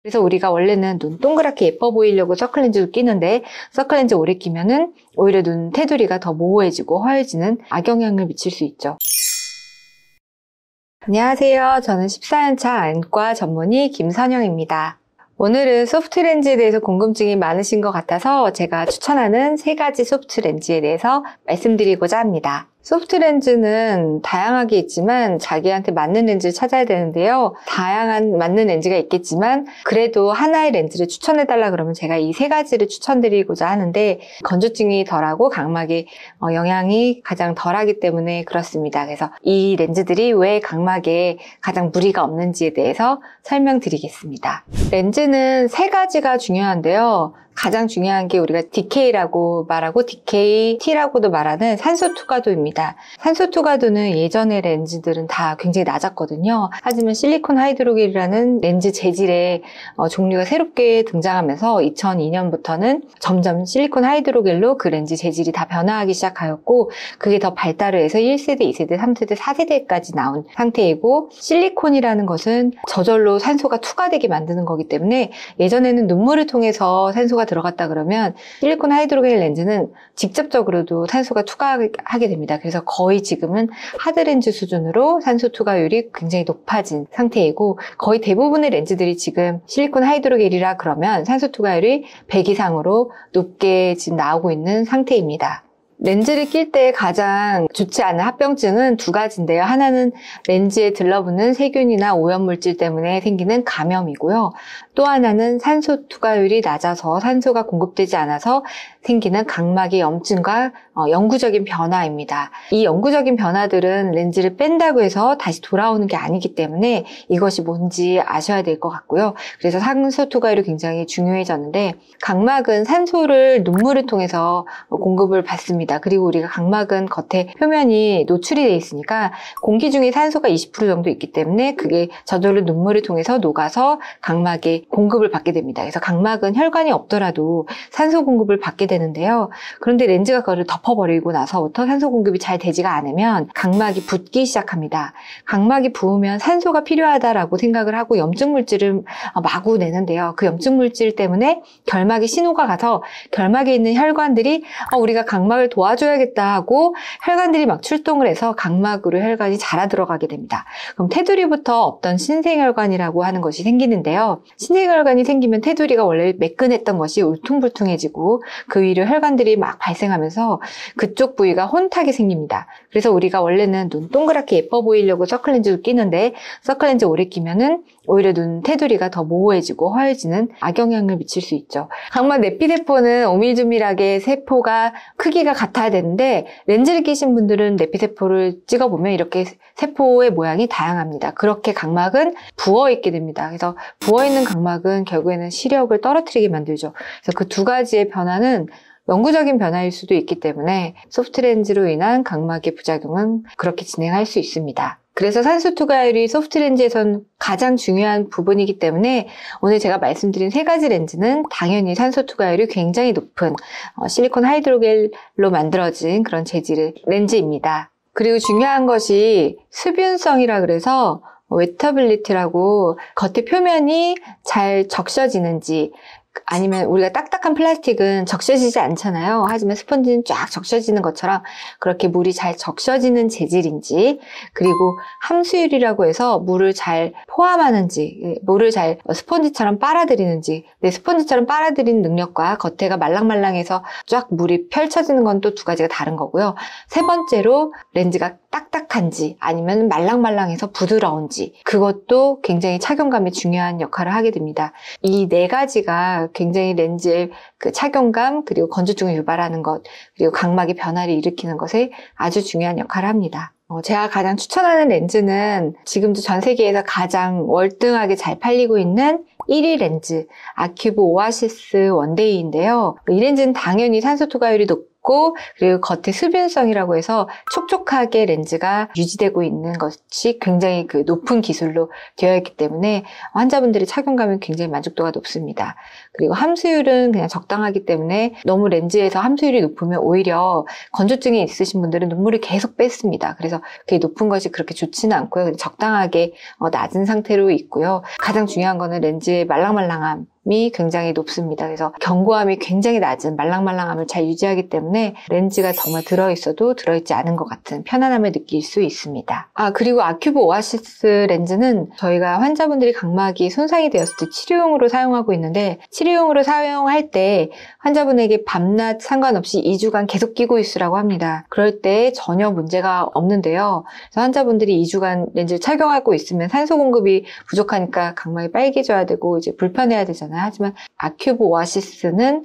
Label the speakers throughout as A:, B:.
A: 그래서 우리가 원래는 눈 동그랗게 예뻐 보이려고 서클렌즈도 끼는데 서클렌즈 오래 끼면은 오히려 눈 테두리가 더 모호해지고 허해지는 악영향을 미칠 수 있죠. 안녕하세요. 저는 14년차 안과 전문의 김선영입니다. 오늘은 소프트 렌즈에 대해서 궁금증이 많으신 것 같아서 제가 추천하는 3가지 소프트 렌즈에 대해서 말씀드리고자 합니다. 소프트 렌즈는 다양하게 있지만 자기한테 맞는 렌즈를 찾아야 되는데요. 다양한 맞는 렌즈가 있겠지만 그래도 하나의 렌즈를 추천해달라 그러면 제가 이 3가지를 추천드리고자 하는데 건조증이 덜하고 각막에 영향이 가장 덜하기 때문에 그렇습니다. 그래서 이 렌즈들이 왜 각막에 가장 무리가 없는지에 대해서 설명드리겠습니다. 렌즈는 3가지가 중요한데요. 가장 중요한 게 우리가 DK라고 말하고 DKT라고도 말하는 산소 투과도입니다. 산소 투과도는 예전의 렌즈들은 다 굉장히 낮았거든요. 하지만 실리콘 하이드로겔이라는 렌즈 재질의 종류가 새롭게 등장하면서 2002년부터는 점점 실리콘 하이드로겔로 그 렌즈 재질이 다 변화하기 시작하였고 그게 더 발달을 해서 1세대, 2세대, 3세대, 4세대까지 나온 상태이고 실리콘이라는 것은 저절로 산소가 투과되게 만드는 거기 때문에 예전에는 눈물을 통해서 산소가 들어갔다 그러면 실리콘 하이드로겔 렌즈는 직접적으로도 산소가 투과하게 됩니다. 그래서 거의 지금은 하드렌즈 수준으로 산소 투과율이 굉장히 높아진 상태이고 거의 대부분의 렌즈들이 지금 실리콘 하이드로겔이라 그러면 산소 투과율이 100 이상으로 높게 지금 나오고 있는 상태입니다. 렌즈를 낄 때 가장 좋지 않은 합병증은 2가지인데요. 하나는 렌즈에 들러붙는 세균이나 오염물질 때문에 생기는 감염이고요. 또 하나는 산소 투과율이 낮아서 산소가 공급되지 않아서 생기는 각막의 염증과 영구적인 변화입니다. 이 영구적인 변화들은 렌즈를 뺀다고 해서 다시 돌아오는 게 아니기 때문에 이것이 뭔지 아셔야 될 것 같고요. 그래서 산소 투과율이 굉장히 중요해졌는데 각막은 산소를 눈물을 통해서 공급을 받습니다. 그리고 우리가 각막은 겉에 표면이 노출이 되어 있으니까 공기 중에 산소가 20% 정도 있기 때문에 그게 저절로 눈물을 통해서 녹아서 각막에 공급을 받게 됩니다. 그래서 각막은 혈관이 없더라도 산소 공급을 받게 되는데요. 그런데 렌즈가 그거를 덮어버리고 나서부터 산소 공급이 잘 되지가 않으면 각막이 붓기 시작합니다. 각막이 부으면 산소가 필요하다라고 생각을 하고 염증 물질을 마구 내는데요. 그 염증 물질 때문에 결막에 신호가 가서 결막에 있는 혈관들이 우리가 각막을 도와줘야겠다 하고 혈관들이 막 출동을 해서 각막으로 혈관이 자라 들어가게 됩니다. 그럼 테두리부터 없던 신생혈관이라고 하는 것이 생기는데요. 신생혈관이 생기면 테두리가 원래 매끈했던 것이 울퉁불퉁해지고 그 위로 혈관들이 막 발생하면서 그쪽 부위가 혼탁이 생깁니다. 그래서 우리가 원래는 눈 동그랗게 예뻐 보이려고 서클렌즈도 끼는데 서클렌즈 오래 끼면은 오히려 눈 테두리가 더 모호해지고 허해지는 악영향을 미칠 수 있죠. 각막 내피세포는 오밀조밀하게 세포가 크기가 같아야 되는데 렌즈를 끼신 분들은 내피세포를 찍어보면 이렇게 세포의 모양이 다양합니다. 그렇게 각막은 부어있게 됩니다. 그래서 부어있는 각막은 결국에는 시력을 떨어뜨리게 만들죠. 그래서 그 2가지의 변화는 영구적인 변화일 수도 있기 때문에 소프트 렌즈로 인한 각막의 부작용은 그렇게 진행할 수 있습니다. 그래서 산소 투과율이 소프트 렌즈에선 가장 중요한 부분이기 때문에 오늘 제가 말씀드린 3가지 렌즈는 당연히 산소 투과율이 굉장히 높은 실리콘 하이드로겔로 만들어진 그런 재질의 렌즈입니다. 그리고 중요한 것이 수분성이라 그래서 웨터빌리티라고 겉에 표면이 잘 적셔지는지 아니면 우리가 딱딱한 플라스틱은 적셔지지 않잖아요. 하지만 스펀지는 쫙 적셔지는 것처럼 그렇게 물이 잘 적셔지는 재질인지 그리고 함수율이라고 해서 물을 잘 포함하는지 물을 잘 스펀지처럼 빨아들이는지 스펀지처럼 빨아들이는 능력과 겉에가 말랑말랑해서 쫙 물이 펼쳐지는 건 또 2가지가 다른 거고요. 3번째로 렌즈가 딱딱한지 아니면 말랑말랑해서 부드러운지 그것도 굉장히 착용감에 중요한 역할을 하게 됩니다. 이 4가지가 굉장히 렌즈의 그 착용감 그리고 건조증을 유발하는 것 그리고 각막의 변화를 일으키는 것에 아주 중요한 역할을 합니다. 제가 가장 추천하는 렌즈는 지금도 전 세계에서 가장 월등하게 잘 팔리고 있는 1위 렌즈 아큐브 오아시스 원데이인데요. 이 렌즈는 당연히 산소 투과율이 높고 높고 그리고 겉에 수분성이라고 해서 촉촉하게 렌즈가 유지되고 있는 것이 굉장히 그 높은 기술로 되어 있기 때문에 환자분들이 착용감이 굉장히 만족도가 높습니다. 그리고 함수율은 그냥 적당하기 때문에 너무 렌즈에서 함수율이 높으면 오히려 건조증이 있으신 분들은 눈물을 계속 뺐습니다. 그래서 그게 높은 것이 그렇게 좋지는 않고요. 적당하게 낮은 상태로 있고요. 가장 중요한 거는 렌즈의 말랑말랑함이 굉장히 높습니다. 그래서 견고함이 굉장히 낮은 말랑말랑함을 잘 유지하기 때문에 렌즈가 정말 들어있어도 들어있지 않은 것 같은 편안함을 느낄 수 있습니다. 그리고 아큐브 오아시스 렌즈는 저희가 환자분들이 각막이 손상이 되었을 때 치료용으로 사용하고 있는데 치료용으로 사용할 때 환자분에게 밤낮 상관없이 2주간 계속 끼고 있으라고 합니다. 그럴 때 전혀 문제가 없는데요. 그래서 환자분들이 2주간 렌즈를 착용하고 있으면 산소 공급이 부족하니까 각막이 빨개져야 되고 이제 불편해야 되잖아요. 하지만 아큐브 오아시스는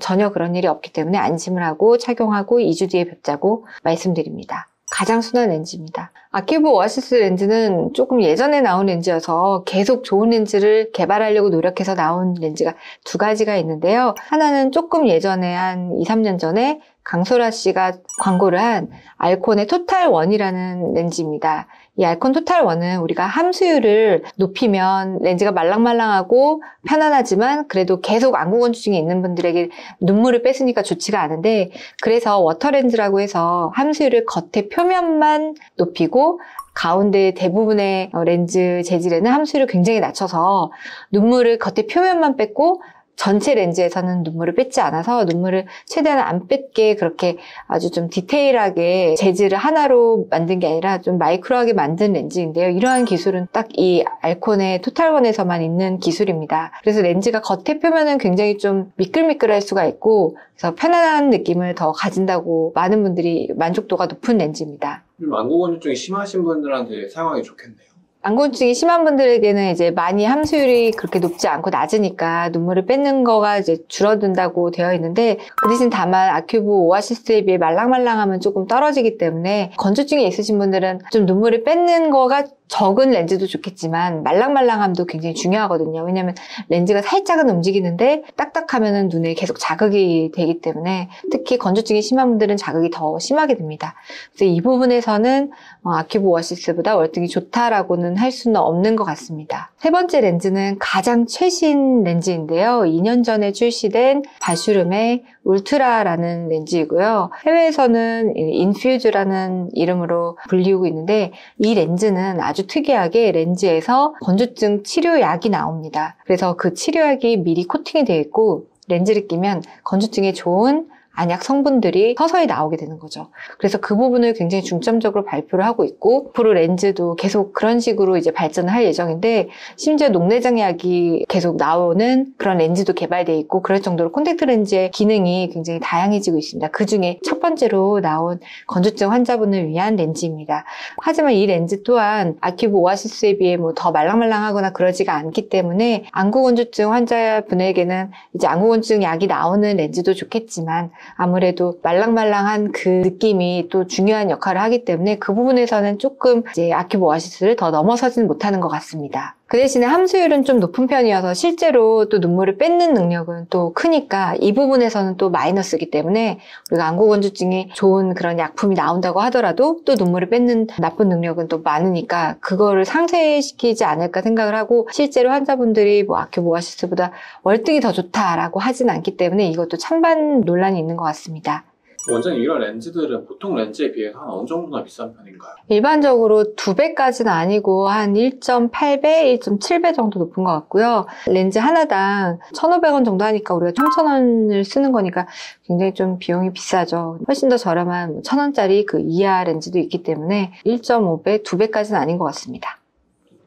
A: 전혀 그런 일이 없기 때문에 안심을 하고 착용하고 2주 뒤에 뵙자고 말씀드립니다. 가장 순한 렌즈입니다. 아큐브 오아시스 렌즈는 조금 예전에 나온 렌즈여서 계속 좋은 렌즈를 개발하려고 노력해서 나온 렌즈가 두 가지가 있는데요. 하나는 조금 예전에 한 2, 3년 전에 강소라 씨가 광고를 한 알콘의 토탈1이라는 렌즈입니다. 이 알콘 토탈1은 우리가 함수율을 높이면 렌즈가 말랑말랑하고 편안하지만 그래도 계속 안구건조증이 있는 분들에게 눈물을 뺐으니까 좋지가 않은데 그래서 워터렌즈라고 해서 함수율을 겉에 표면만 높이고 가운데 대부분의 렌즈 재질에는 함수율을 굉장히 낮춰서 눈물을 겉에 표면만 뺐고 전체 렌즈에서는 눈물을 뺏지 않아서 눈물을 최대한 안 뺏게 그렇게 아주 좀 디테일하게 재질을 하나로 만든 게 아니라 좀 마이크로하게 만든 렌즈인데요. 이러한 기술은 딱 이 알콘의 토탈1에서만 있는 기술입니다. 그래서 렌즈가 겉에 표면은 굉장히 좀 미끌미끌할 수가 있고 그래서 편안한 느낌을 더 가진다고 많은 분들이 만족도가 높은 렌즈입니다.
B: 안구건조증이 심하신 분들한테 사용하기 좋겠네요.
A: 안구건조증이 심한 분들에게는 이제 많이 함수율이 그렇게 높지 않고 낮으니까 눈물을 뺏는 거가 이제 줄어든다고 되어 있는데 그 대신 다만 아큐브 오아시스에 비해 말랑말랑함은 조금 떨어지기 때문에 건조증이 있으신 분들은 좀 눈물을 뺏는 거가 적은 렌즈도 좋겠지만 말랑말랑함도 굉장히 중요하거든요. 왜냐하면 렌즈가 살짝은 움직이는데 딱딱하면 눈에 계속 자극이 되기 때문에 특히 건조증이 심한 분들은 자극이 더 심하게 됩니다. 그래서 이 부분에서는 아큐브 오아시스보다 월등히 좋다라고는 할 수는 없는 것 같습니다. 세 번째 렌즈는 가장 최신 렌즈인데요. 2년 전에 출시된 바슈름의 울트라라는 렌즈이고요. 해외에서는 인퓨즈라는 이름으로 불리우고 있는데 이 렌즈는 아주 특이하게 렌즈에서 건조증 치료약이 나옵니다. 그래서 그 치료약이 미리 코팅이 되어 있고 렌즈를 끼면 건조증에 좋은 안약 성분들이 서서히 나오게 되는 거죠. 그래서 그 부분을 굉장히 중점적으로 발표를 하고 있고 앞으로 렌즈도 계속 그런 식으로 이제 발전을 할 예정인데 심지어 녹내장약이 계속 나오는 그런 렌즈도 개발되어 있고 그럴 정도로 콘택트 렌즈의 기능이 굉장히 다양해지고 있습니다. 그 중에 첫 번째로 나온 건조증 환자분을 위한 렌즈입니다. 하지만 이 렌즈 또한 아큐브 오아시스에 비해 뭐 더 말랑말랑하거나 그러지가 않기 때문에 안구건조증 환자분에게는 이제 안구건조증 약이 나오는 렌즈도 좋겠지만 아무래도 말랑말랑한 그 느낌이 또 중요한 역할을 하기 때문에 그 부분에서는 조금 이제 아큐브 오아시스를 더 넘어서지는 못하는 것 같습니다. 그 대신에 함수율은 좀 높은 편이어서 실제로 또 눈물을 뺏는 능력은 또 크니까 이 부분에서는 또 마이너스이기 때문에 우리가 안구건조증이 좋은 그런 약품이 나온다고 하더라도 또 눈물을 뺏는 나쁜 능력은 또 많으니까 그거를 상쇄시키지 않을까 생각을 하고 실제로 환자분들이 뭐 아큐브 오아시스보다 월등히 더 좋다라고 하진 않기 때문에 이것도 찬반 논란이 있는 것 같습니다.
B: 원장님, 이런 렌즈들은 보통 렌즈에 비해서 한 어느 정도나 비싼 편인가요?
A: 일반적으로 2배까지는 아니고 한 1.8배, 1.7배 정도 높은 것 같고요. 렌즈 하나당 1,500원 정도 하니까 우리가 3,000원을 쓰는 거니까 굉장히 좀 비용이 비싸죠. 훨씬 더 저렴한 1,000원짜리 그 이하 렌즈도 있기 때문에 1.5배, 2배까지는 아닌 것 같습니다.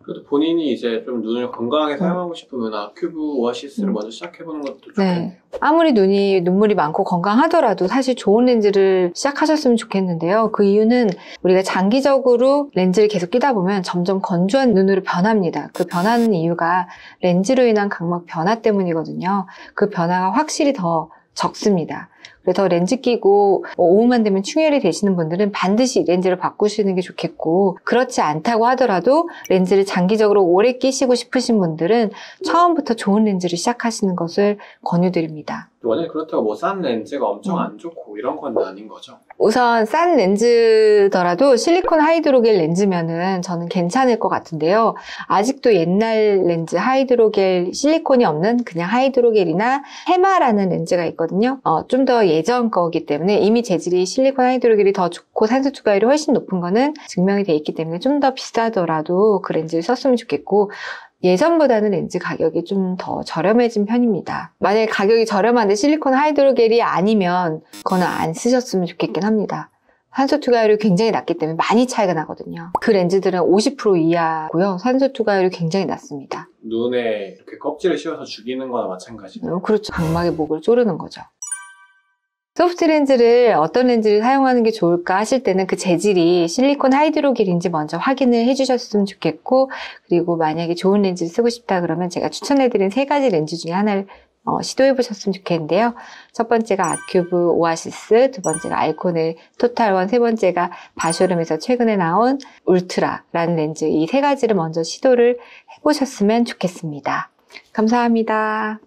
B: 그래도 본인이 이제 좀 눈을 건강하게 사용하고 싶으면 아큐브 오아시스를 먼저 시작해보는 것도 좋겠네요.
A: 네. 아무리 눈물이 많고 건강하더라도 사실 좋은 렌즈를 시작하셨으면 좋겠는데요. 그 이유는 우리가 장기적으로 렌즈를 계속 끼다 보면 점점 건조한 눈으로 변합니다. 그 변하는 이유가 렌즈로 인한 각막 변화 때문이거든요. 그 변화가 확실히 더 적습니다. 그래서 렌즈 끼고 오후만 되면 충혈이 되시는 분들은 반드시 렌즈를 바꾸시는 게 좋겠고, 그렇지 않다고 하더라도 렌즈를 장기적으로 오래 끼시고 싶으신 분들은 처음부터 좋은 렌즈를 시작하시는 것을 권유드립니다.
B: 원래 그렇다고 뭐 싼 렌즈가 엄청 안 좋고 이런 건 아닌 거죠?
A: 우선 싼 렌즈더라도 실리콘 하이드로겔 렌즈면은 저는 괜찮을 것 같은데요. 아직도 옛날 렌즈 하이드로겔 실리콘이 없는 그냥 하이드로겔이나 헤마라는 렌즈가 있거든요. 좀 더 예전 거기 때문에 이미 재질이 실리콘 하이드로겔이 더 좋고 산소 투과율이 훨씬 높은 거는 증명이 돼 있기 때문에 좀 더 비싸더라도 그 렌즈를 썼으면 좋겠고, 예전보다는 렌즈 가격이 좀 더 저렴해진 편입니다. 만약에 가격이 저렴한데 실리콘 하이드로겔이 아니면 그거는 안 쓰셨으면 좋겠긴 합니다. 산소 투과율이 굉장히 낮기 때문에 많이 차이가 나거든요. 그 렌즈들은 50% 이하고요. 산소 투과율이 굉장히 낮습니다.
B: 눈에 이렇게 껍질을 씌워서 죽이는 거나 마찬가지예요.
A: 그렇죠. 각막의 목을 조르는 거죠. 소프트 렌즈를 어떤 렌즈를 사용하는 게 좋을까 하실 때는 그 재질이 실리콘 하이드로겔인지 먼저 확인을 해주셨으면 좋겠고, 그리고 만약에 좋은 렌즈를 쓰고 싶다 그러면 제가 추천해드린 3가지 렌즈 중에 하나를 시도해보셨으면 좋겠는데요. 첫 번째가 아큐브 오아시스, 두 번째가 알코넬 토탈원, 세 번째가 바쇼룸에서 최근에 나온 울트라라는 렌즈, 이 3가지를 먼저 시도를 해보셨으면 좋겠습니다. 감사합니다.